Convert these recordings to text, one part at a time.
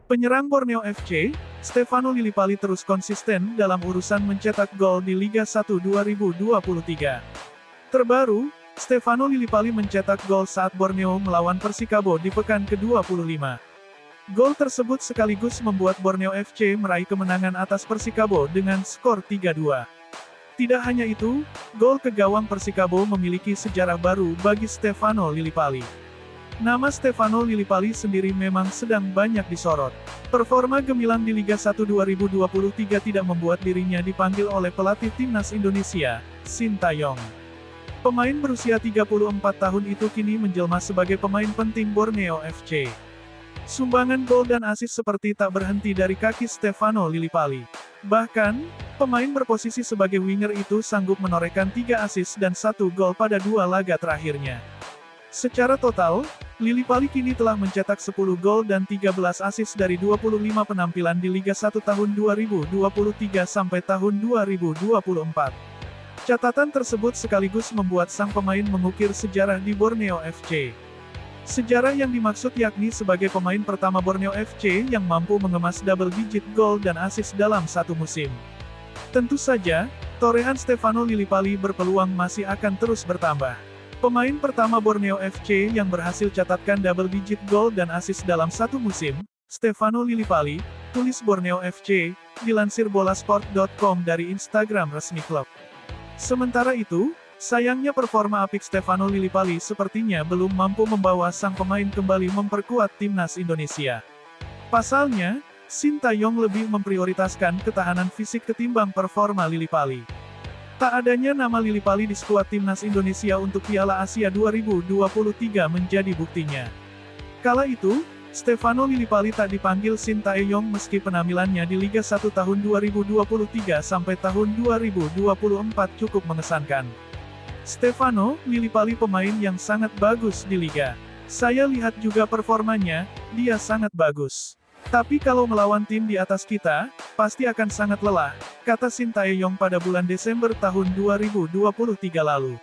Penyerang Borneo FC, Stefano Lillipali terus konsisten dalam urusan mencetak gol di Liga 1 2023. Terbaru, Stefano Lillipali mencetak gol saat Borneo melawan Persikabo di pekan ke-25. Gol tersebut sekaligus membuat Borneo FC meraih kemenangan atas Persikabo dengan skor 3-2. Tidak hanya itu, gol ke gawang Persikabo memiliki sejarah baru bagi Stefano Lillipali. Nama Stefano Lillipali sendiri memang sedang banyak disorot. Performa gemilang di Liga 1 2023 tidak membuat dirinya dipanggil oleh pelatih timnas Indonesia, Sintayong. Pemain berusia 34 tahun itu kini menjelma sebagai pemain penting Borneo FC. Sumbangan gol dan assist seperti tak berhenti dari kaki Stefano Lillipali. Bahkan, pemain berposisi sebagai winger itu sanggup menorehkan 3 assist dan 1 gol pada 2 laga terakhirnya. Secara total, Lillipali kini telah mencetak 10 gol dan 13 assist dari 25 penampilan di Liga 1 tahun 2023 sampai tahun 2024. Catatan tersebut sekaligus membuat sang pemain mengukir sejarah di Borneo FC. Sejarah yang dimaksud yakni sebagai pemain pertama Borneo FC yang mampu mengemas double digit gol dan assist dalam satu musim. Tentu saja, torehan Stefano Lillipali berpeluang masih akan terus bertambah. Pemain pertama Borneo FC yang berhasil catatkan double digit gol dan assist dalam satu musim, Stefano Lillipali, tulis Borneo FC, dilansir bolasport.com dari Instagram resmi klub. Sementara itu, sayangnya performa apik Stefano Lillipali sepertinya belum mampu membawa sang pemain kembali memperkuat timnas Indonesia. Pasalnya, Sintayong lebih memprioritaskan ketahanan fisik ketimbang performa Lillipali. Tak adanya nama Lillipali di skuad timnas Indonesia untuk Piala Asia 2023 menjadi buktinya. Kala itu, Stefano Lillipali tak dipanggil Sintayong meski penampilannya di Liga 1 tahun 2023 sampai tahun 2024 cukup mengesankan. Stefano Lillipali pemain yang sangat bagus di Liga. Saya lihat juga performanya, dia sangat bagus. Tapi kalau melawan tim di atas kita, pasti akan sangat lelah, kata Sintayong pada bulan Desember tahun 2023 lalu.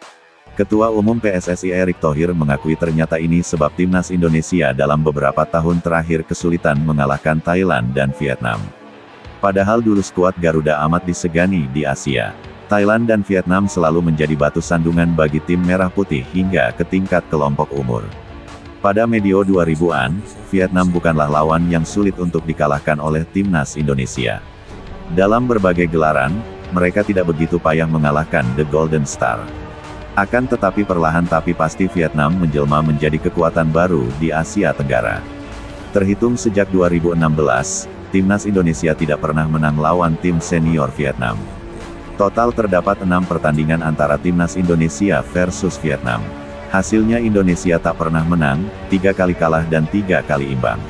Ketua Umum PSSI Erick Thohir mengakui ternyata ini sebab timnas Indonesia dalam beberapa tahun terakhir kesulitan mengalahkan Thailand dan Vietnam. Padahal dulu skuad Garuda amat disegani di Asia. Thailand dan Vietnam selalu menjadi batu sandungan bagi tim merah putih hingga ke tingkat kelompok umur. Pada medio 2000-an, Vietnam bukanlah lawan yang sulit untuk dikalahkan oleh timnas Indonesia. Dalam berbagai gelaran, mereka tidak begitu payah mengalahkan The Golden Star. Akan tetapi perlahan tapi pasti Vietnam menjelma menjadi kekuatan baru di Asia Tenggara. Terhitung sejak 2016, timnas Indonesia tidak pernah menang lawan tim senior Vietnam. Total terdapat 6 pertandingan antara timnas Indonesia versus Vietnam. Hasilnya Indonesia tak pernah menang, 3 kali kalah dan 3 kali imbang.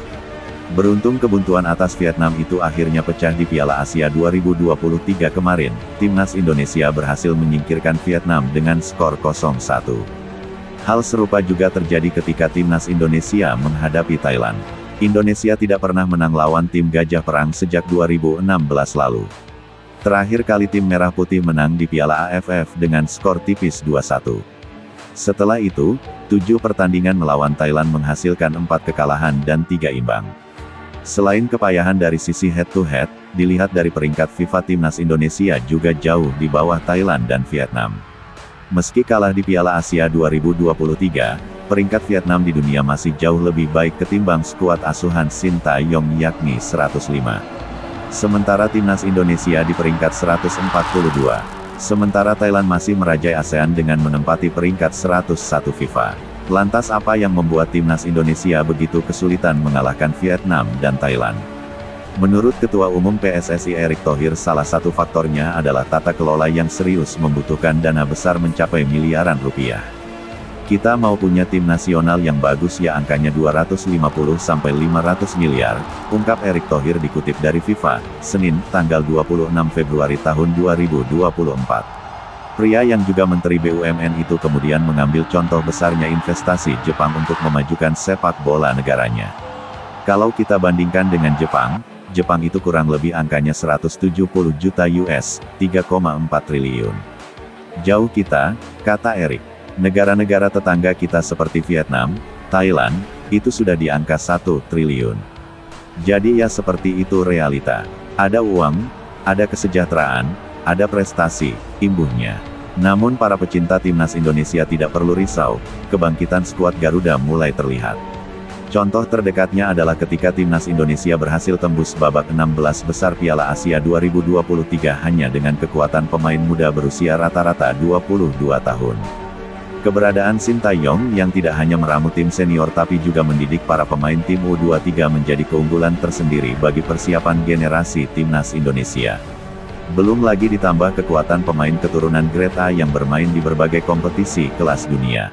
Beruntung kebuntuan atas Vietnam itu akhirnya pecah di Piala Asia 2023 kemarin, timnas Indonesia berhasil menyingkirkan Vietnam dengan skor 0-1. Hal serupa juga terjadi ketika timnas Indonesia menghadapi Thailand. Indonesia tidak pernah menang lawan tim Gajah Perang sejak 2016 lalu. Terakhir kali tim Merah Putih menang di Piala AFF dengan skor tipis 2-1. Setelah itu, 7 pertandingan melawan Thailand menghasilkan 4 kekalahan dan 3 imbang. Selain kepayahan dari sisi head-to-head, dilihat dari peringkat FIFA timnas Indonesia juga jauh di bawah Thailand dan Vietnam. Meski kalah di Piala Asia 2023, peringkat Vietnam di dunia masih jauh lebih baik ketimbang skuad asuhan Sintayong yakni 105. Sementara timnas Indonesia di peringkat 142. Sementara Thailand masih merajai ASEAN dengan menempati peringkat 101 FIFA. Lantas apa yang membuat timnas Indonesia begitu kesulitan mengalahkan Vietnam dan Thailand? Menurut Ketua Umum PSSI Erick Thohir salah satu faktornya adalah tata kelola yang serius membutuhkan dana besar mencapai miliaran rupiah. Kita mau punya tim nasional yang bagus ya angkanya 250-500 miliar, ungkap Erick Thohir dikutip dari FIFA, Senin, tanggal 26 Februari tahun 2024. Pria yang juga Menteri BUMN itu kemudian mengambil contoh besarnya investasi Jepang untuk memajukan sepak bola negaranya. Kalau kita bandingkan dengan Jepang itu kurang lebih angkanya 170 juta US, 3,4 triliun. Jauh kita, kata Erick. Negara-negara tetangga kita seperti Vietnam, Thailand, itu sudah di angka 1 triliun. Jadi ya seperti itu realita. Ada uang, ada kesejahteraan, ada prestasi, imbuhnya. Namun para pecinta timnas Indonesia tidak perlu risau, kebangkitan skuad Garuda mulai terlihat. Contoh terdekatnya adalah ketika timnas Indonesia berhasil tembus babak 16 besar Piala Asia 2023 hanya dengan kekuatan pemain muda berusia rata-rata 22 tahun. Keberadaan Sintayong yang tidak hanya meramu tim senior tapi juga mendidik para pemain tim U23 menjadi keunggulan tersendiri bagi persiapan generasi timnas Indonesia. Belum lagi ditambah kekuatan pemain keturunan Grade A yang bermain di berbagai kompetisi kelas dunia.